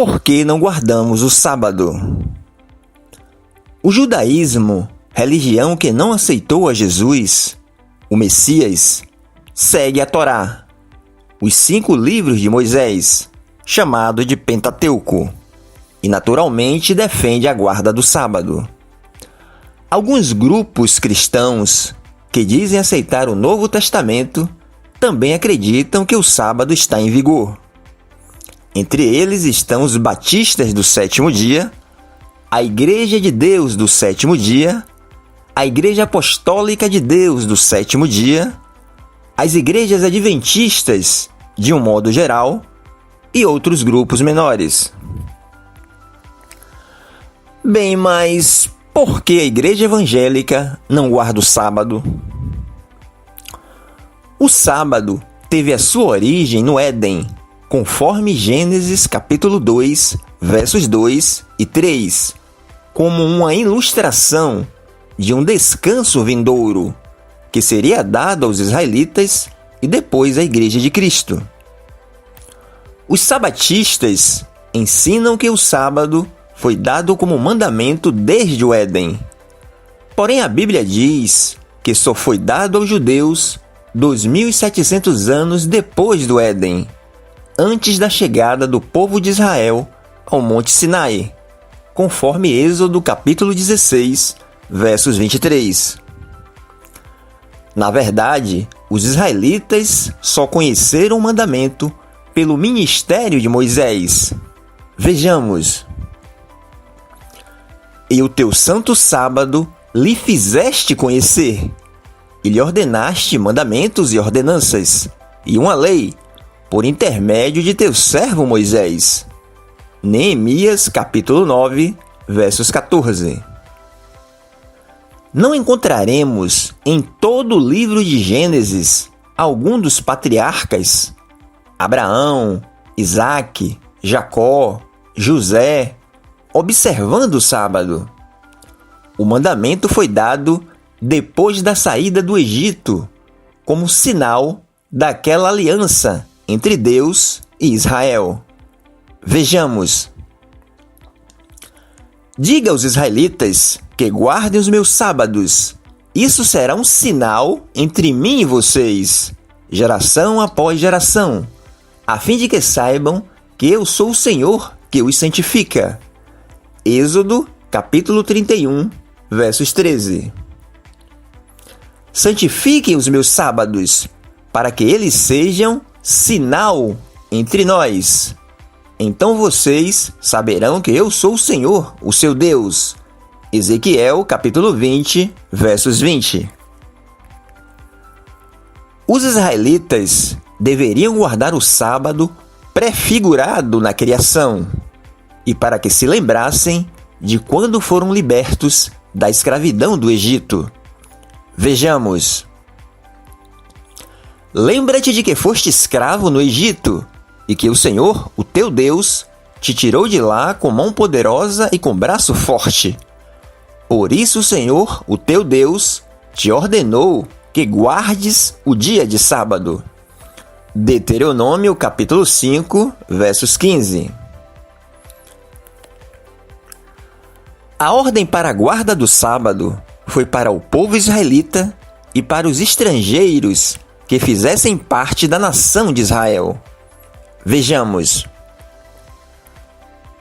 Por que não guardamos o sábado? O judaísmo, religião que não aceitou a Jesus, o Messias, segue a Torá, os 5 livros de Moisés, chamado de Pentateuco, e naturalmente defende a guarda do sábado. Alguns grupos cristãos que dizem aceitar o Novo Testamento também acreditam que o sábado está em vigor. Entre eles estão os batistas do sétimo dia, a Igreja de Deus do sétimo dia, a Igreja Apostólica de Deus do sétimo dia, as igrejas adventistas, de um modo geral, e outros grupos menores. Bem, mas por que a Igreja Evangélica não guarda o sábado? O sábado teve a sua origem no Éden, conforme Gênesis capítulo 2, versos 2 e 3, como uma ilustração de um descanso vindouro que seria dado aos israelitas e depois à Igreja de Cristo. Os sabatistas ensinam que o sábado foi dado como mandamento desde o Éden. Porém, a Bíblia diz que só foi dado aos judeus 2.700 anos depois do Éden, antes da chegada do povo de Israel ao Monte Sinai, conforme Êxodo capítulo 16, versos 23. Na verdade, os israelitas só conheceram o mandamento pelo ministério de Moisés. Vejamos. E o teu santo sábado lhe fizeste conhecer, e lhe ordenaste mandamentos e ordenanças, e uma lei, por intermédio de teu servo Moisés. Neemias, capítulo 9, versos 14. Não encontraremos em todo o livro de Gênesis algum dos patriarcas, Abraão, Isaque, Jacó, José, observando o sábado. O mandamento foi dado depois da saída do Egito, como sinal daquela aliança entre Deus e Israel. Vejamos. Diga aos israelitas que guardem os meus sábados. Isso será um sinal entre mim e vocês, geração após geração, a fim de que saibam que eu sou o Senhor que os santifica. Êxodo, capítulo 31, versos 13. Santifiquem os meus sábados, para que eles sejam sinal entre nós. Então vocês saberão que eu sou o Senhor, o seu Deus. Ezequiel, capítulo 20, versos 20. Os israelitas deveriam guardar o sábado prefigurado na criação, e para que se lembrassem de quando foram libertos da escravidão do Egito. Vejamos. Lembra-te de que foste escravo no Egito, e que o Senhor, o teu Deus, te tirou de lá com mão poderosa e com braço forte. Por isso o Senhor, o teu Deus, te ordenou que guardes o dia de sábado. Deuteronômio, capítulo 5, versos 15. A ordem para a guarda do sábado foi para o povo israelita e para os estrangeiros que fizessem parte da nação de Israel. Vejamos.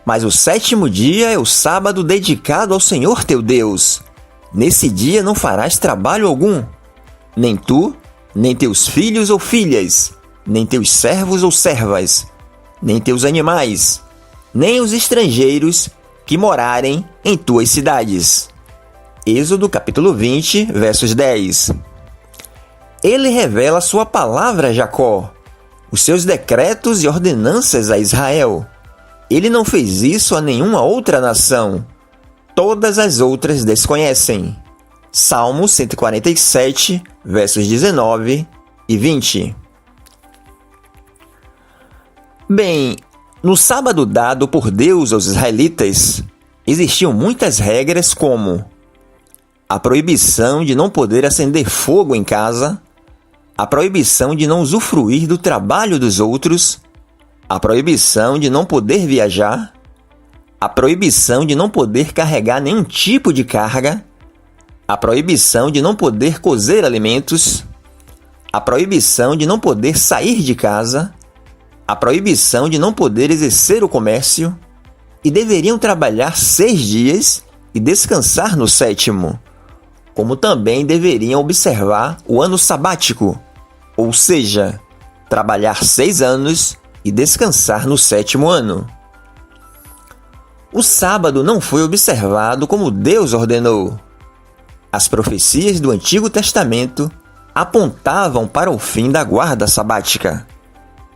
Mas o sétimo dia é o sábado dedicado ao Senhor teu Deus. Nesse dia não farás trabalho algum, nem tu, nem teus filhos ou filhas, nem teus servos ou servas, nem teus animais, nem os estrangeiros que morarem em tuas cidades. Êxodo capítulo 20, versos 10. Ele revela sua palavra a Jacó, os seus decretos e ordenanças a Israel. Ele não fez isso a nenhuma outra nação. Todas as outras desconhecem. Salmo 147, versos 19 e 20. Bem, no sábado dado por Deus aos israelitas, existiam muitas regras como a proibição de não poder acender fogo em casa, a proibição de não usufruir do trabalho dos outros, a proibição de não poder viajar, a proibição de não poder carregar nenhum tipo de carga, a proibição de não poder cozer alimentos, a proibição de não poder sair de casa, a proibição de não poder exercer o comércio, e deveriam trabalhar 6 dias e descansar no 7º, como também deveriam observar o ano sabático, ou seja, trabalhar 6 anos e descansar no 7º ano. O sábado não foi observado como Deus ordenou. As profecias do Antigo Testamento apontavam para o fim da guarda sabática.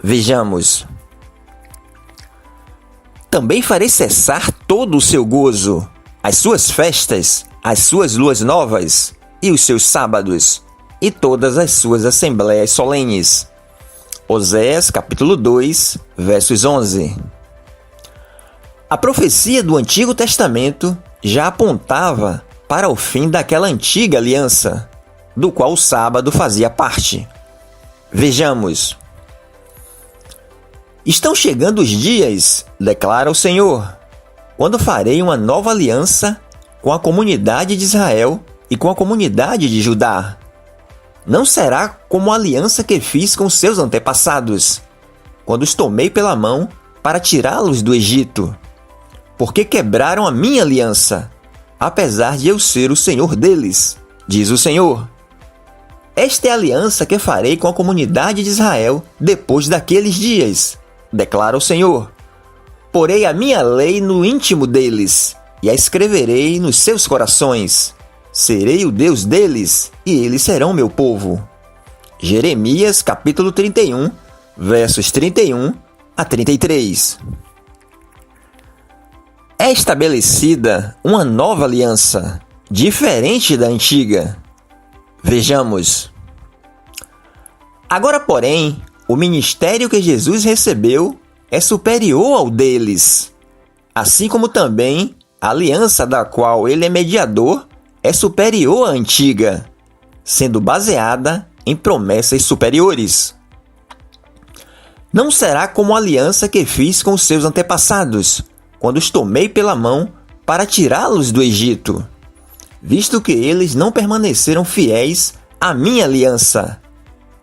Vejamos. Também farei cessar todo o seu gozo, as suas festas, as suas luas novas e os seus sábados, e todas as suas assembleias solenes. Oséias, capítulo 2, versos 11. A profecia do Antigo Testamento já apontava para o fim daquela antiga aliança, do qual o sábado fazia parte. Vejamos. Estão chegando os dias, declara o Senhor, quando farei uma nova aliança com a comunidade de Israel e com a comunidade de Judá. Não será como a aliança que fiz com seus antepassados, quando os tomei pela mão para tirá-los do Egito, porque quebraram a minha aliança, apesar de eu ser o Senhor deles, diz o Senhor. Esta é a aliança que farei com a comunidade de Israel depois daqueles dias, declara o Senhor. Porei a minha lei no íntimo deles e a escreverei nos seus corações. Serei o Deus deles e eles serão meu povo. Jeremias, capítulo 31, versos 31 a 33. É estabelecida uma nova aliança, diferente da antiga. Vejamos. Agora, porém, o ministério que Jesus recebeu é superior ao deles, assim como também a aliança da qual ele é mediador é superior à antiga, sendo baseada em promessas superiores. Não será como a aliança que fiz com seus antepassados, quando os tomei pela mão para tirá-los do Egito, visto que eles não permaneceram fiéis à minha aliança.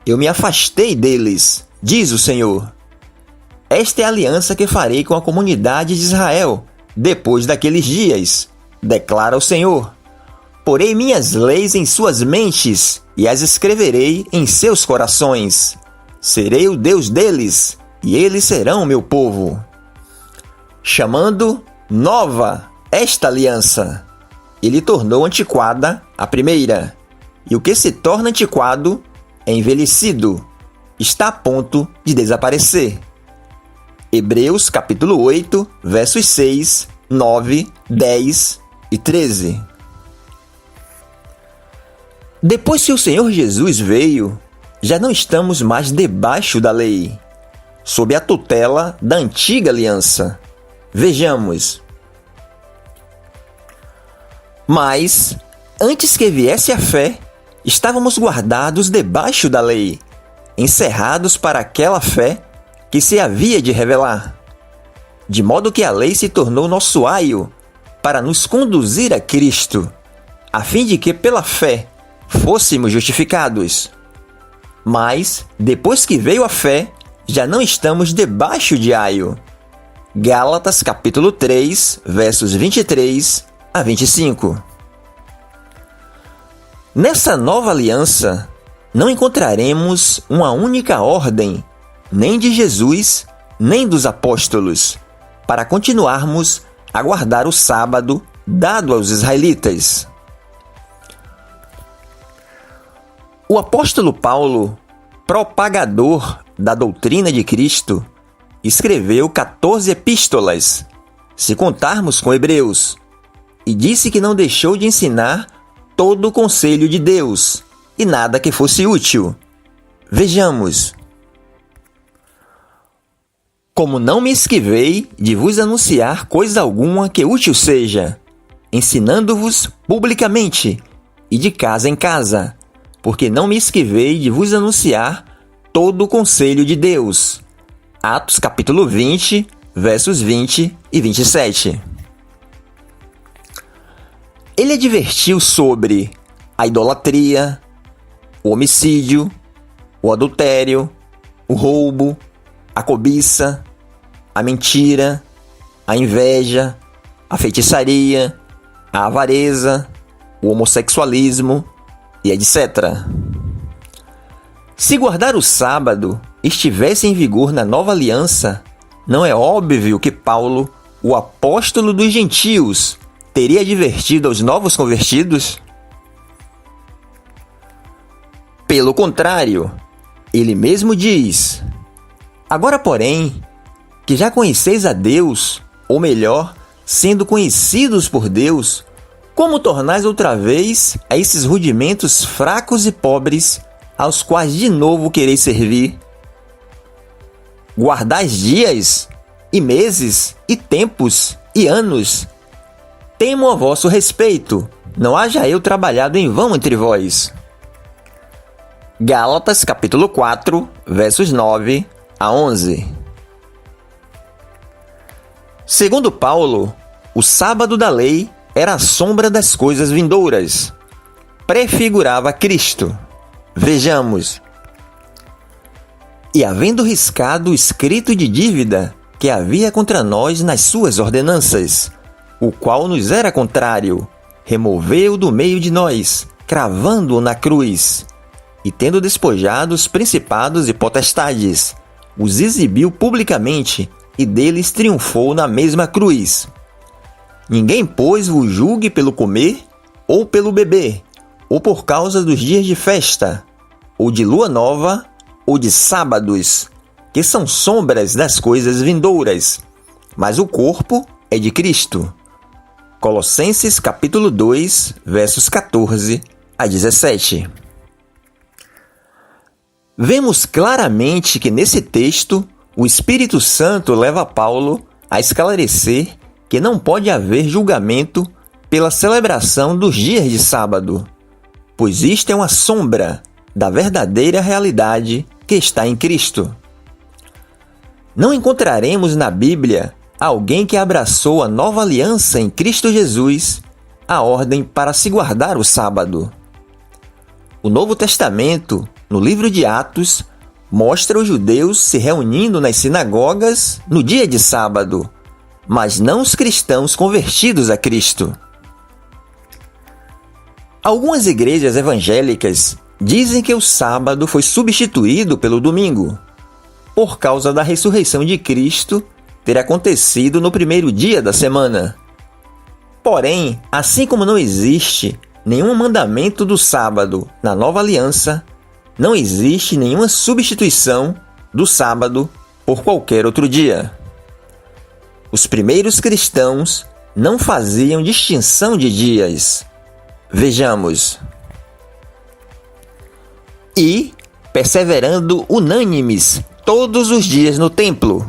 Eu me afastei deles, diz o Senhor. Esta é a aliança que farei com a comunidade de Israel, depois daqueles dias, declara o Senhor. Porei minhas leis em suas mentes e as escreverei em seus corações. Serei o Deus deles, e eles serão meu povo. Chamando nova esta aliança, ele tornou antiquada a primeira, e o que se torna antiquado é envelhecido, está a ponto de desaparecer. Hebreus capítulo 8, versos 6, 9, 10 e 13. Depois que o Senhor Jesus veio, já não estamos mais debaixo da lei, sob a tutela da antiga aliança. Vejamos. Mas, antes que viesse a fé, estávamos guardados debaixo da lei, encerrados para aquela fé que se havia de revelar. De modo que a lei se tornou nosso aio para nos conduzir a Cristo, a fim de que pela fé fôssemos justificados. Mas, depois que veio a fé, já não estamos debaixo de aio. Gálatas capítulo 3, versos 23 a 25. Nessa nova aliança, não encontraremos uma única ordem, nem de Jesus, nem dos apóstolos, para continuarmos a guardar o sábado dado aos israelitas. O apóstolo Paulo, propagador da doutrina de Cristo, escreveu 14 epístolas, se contarmos com Hebreus, e disse que não deixou de ensinar todo o conselho de Deus, e nada que fosse útil. Vejamos. Como não me esquivei de vos anunciar coisa alguma que útil seja, ensinando-vos publicamente e de casa em casa, porque não me esquivei de vos anunciar todo o conselho de Deus. Atos capítulo 20, versos 20 e 27. Ele advertiu sobre a idolatria, o homicídio, o adultério, o roubo, a cobiça, a mentira, a inveja, a feitiçaria, a avareza, o homossexualismo e etc. Se guardar o sábado estivesse em vigor na nova aliança, não é óbvio que Paulo, o apóstolo dos gentios, teria advertido aos novos convertidos? Pelo contrário, ele mesmo diz: agora, porém, que já conheceis a Deus, ou melhor, sendo conhecidos por Deus, como tornais outra vez a esses rudimentos fracos e pobres, aos quais de novo quereis servir? Guardais dias, e meses, e tempos, e anos. Temo a vosso respeito, não haja eu trabalhado em vão entre vós. Gálatas capítulo 4, versos 9 a 11. Segundo Paulo, o sábado da lei era a sombra das coisas vindouras. Prefigurava Cristo. Vejamos. E havendo riscado o escrito de dívida que havia contra nós nas suas ordenanças, o qual nos era contrário, removeu do meio de nós, cravando-o na cruz, e tendo despojado os principados e potestades, os exibiu publicamente, e deles triunfou na mesma cruz. Ninguém, pois, vos julgue pelo comer, ou pelo beber, ou por causa dos dias de festa, ou de lua nova, ou de sábados, que são sombras das coisas vindouras, mas o corpo é de Cristo. Colossenses capítulo 2, versos 14 a 17. Vemos claramente que nesse texto, o Espírito Santo leva Paulo a esclarecer que não pode haver julgamento pela celebração dos dias de sábado, pois isto é uma sombra da verdadeira realidade que está em Cristo. Não encontraremos na Bíblia alguém que abraçou a nova aliança em Cristo Jesus, a ordem para se guardar o sábado. O Novo Testamento, no livro de Atos, mostra os judeus se reunindo nas sinagogas no dia de sábado, mas não os cristãos convertidos a Cristo. Algumas igrejas evangélicas dizem que o sábado foi substituído pelo domingo, por causa da ressurreição de Cristo ter acontecido no primeiro dia da semana. Porém, assim como não existe nenhum mandamento do sábado na nova aliança, não existe nenhuma substituição do sábado por qualquer outro dia. Os primeiros cristãos não faziam distinção de dias. Vejamos. E, perseverando unânimes todos os dias no templo,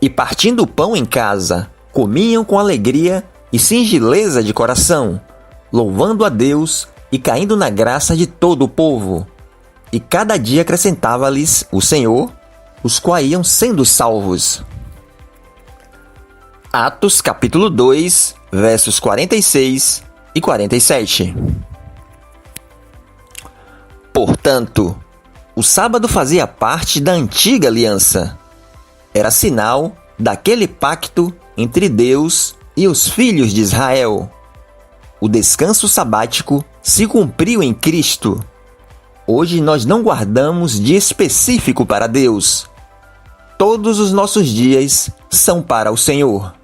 e partindo o pão em casa, comiam com alegria e singeleza de coração, louvando a Deus e caindo na graça de todo o povo. E cada dia acrescentava-lhes o Senhor, os quais iam sendo salvos. Atos capítulo 2, versos 46 e 47. Portanto, o sábado fazia parte da antiga aliança. Era sinal daquele pacto entre Deus e os filhos de Israel. O descanso sabático se cumpriu em Cristo. Hoje nós não guardamos dia específico para Deus. Todos os nossos dias são para o Senhor.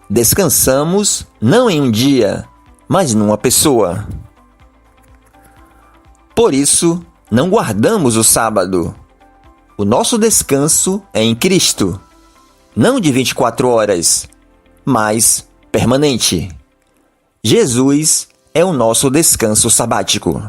Descansamos não em um dia, mas numa pessoa. Por isso, não guardamos o sábado. O nosso descanso é em Cristo, não de 24 horas, mas permanente. Jesus é o nosso descanso sabático.